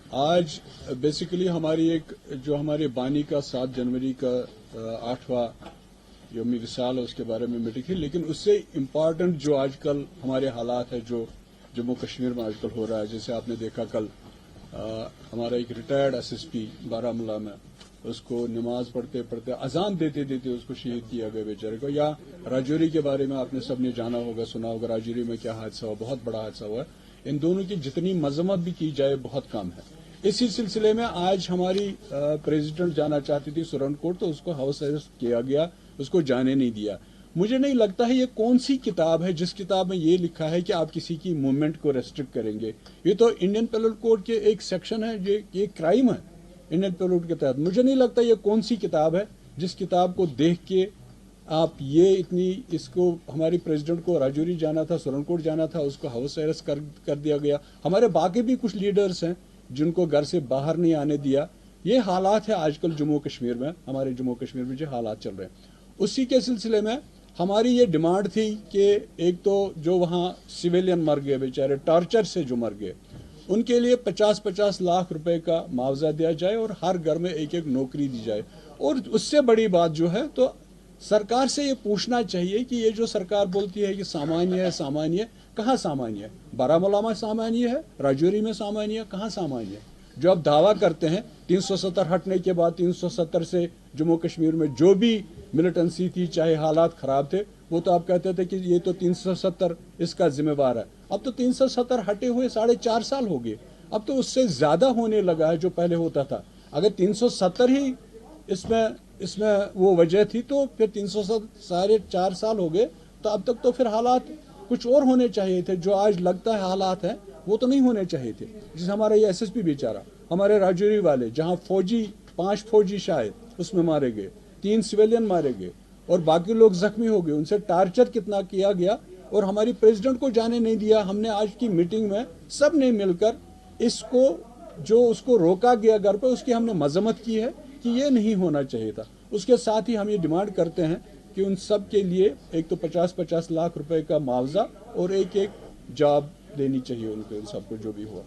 आज बेसिकली हमारी एक जो हमारे बानी का 7 जनवरी का 8वां यौम विसाल है उसके बारे में मीटिंग थी, लेकिन उससे इम्पॉर्टेंट जो आजकल हमारे हालात है जो जम्मू कश्मीर में आजकल हो रहा है, जैसे आपने देखा कल हमारा एक रिटायर्ड एसएसपी बारामूला में उसको नमाज पढ़ते पढ़ते अजान देते देते उसको शहीद किया गया बेचारे को, या राजौरी के बारे में आपने सबने जाना होगा सुना होगा राजौरी में क्या हादसा हुआ, बहुत बड़ा हादसा हुआ। इन दोनों की जितनी मजम्मत भी की जाए बहुत कम है। इसी सिलसिले में आज हमारी प्रेसिडेंट जाना चाहती थी सुरनकोट, तो उसको हाउस अरेस्ट किया गया, उसको जाने नहीं दिया। मुझे नहीं लगता है ये कौन सी किताब है जिस किताब में ये लिखा है कि आप किसी की मूवमेंट को रेस्ट्रिक्ट करेंगे। ये तो इंडियन पेनल कोड के एक सेक्शन है, ये क्राइम है इंडियन पेनल कोड के तहत। मुझे नहीं लगता ये कौन सी किताब है जिस किताब को देख के आप ये इतनी इसको हमारी प्रेसिडेंट को राजौरी जाना था, सुरनकोट जाना था, उसको हाउस अरेस्ट कर दिया गया। हमारे बाकी भी कुछ लीडर्स हैं जिनको घर से बाहर नहीं आने दिया। ये हालात है आजकल जम्मू कश्मीर में, हमारे जम्मू कश्मीर में जो हालात चल रहे हैं। उसी के सिलसिले में हमारी ये डिमांड थी कि एक तो जो वहाँ सिविलियन मर गए बेचारे, टॉर्चर से जो मर गए, उनके लिए 50-50 लाख रुपए का मुआवजा दिया जाए और हर घर में एक एक नौकरी दी जाए। और उससे बड़ी बात जो है, तो सरकार से ये पूछना चाहिए कि ये जो सरकार बोलती है कि सामान्य है सामान्य, कहाँ सामान्य है? बारामूला में सामान्य है, राजौरी में सामान्य है, कहाँ सामान्य है? जो आप दावा करते हैं 370 हटने के बाद 370 से जम्मू कश्मीर में जो भी मिलिटेंसी थी, चाहे हालात खराब थे, वो तो आप कहते थे कि ये तो 370 इसका जिम्मेवार है। अब तो 370 हटे हुए 4.5 साल हो गए, अब तो उससे ज्यादा होने लगा है जो पहले होता था। अगर 370 ही इसमें वो वजह थी, तो फिर 304 साल हो गए, तो अब तक तो फिर हालात कुछ और होने चाहिए थे। जो आज लगता है हालात हैं वो तो नहीं होने चाहिए थे। जिस हमारा ये एसएसपी बेचारा, हमारे राजौरी वाले, जहां 5 फौजी शायद उसमें मारे गए, 3 सिविलियन मारे गए और बाकी लोग जख्मी हो गए, उनसे टार्चर कितना किया गया और हमारी प्रेसिडेंट को जाने नहीं दिया। हमने आज की मीटिंग में सब ने मिलकर इसको जो उसको रोका गया घर पे, उसकी हमने मजम्मत की है कि ये नहीं होना चाहिए था। उसके साथ ही हम ये डिमांड करते हैं कि उन सब के लिए एक तो 50-50 लाख रुपए का मुआवजा और एक जॉब देनी चाहिए उनको, इन सबको जो भी हुआ।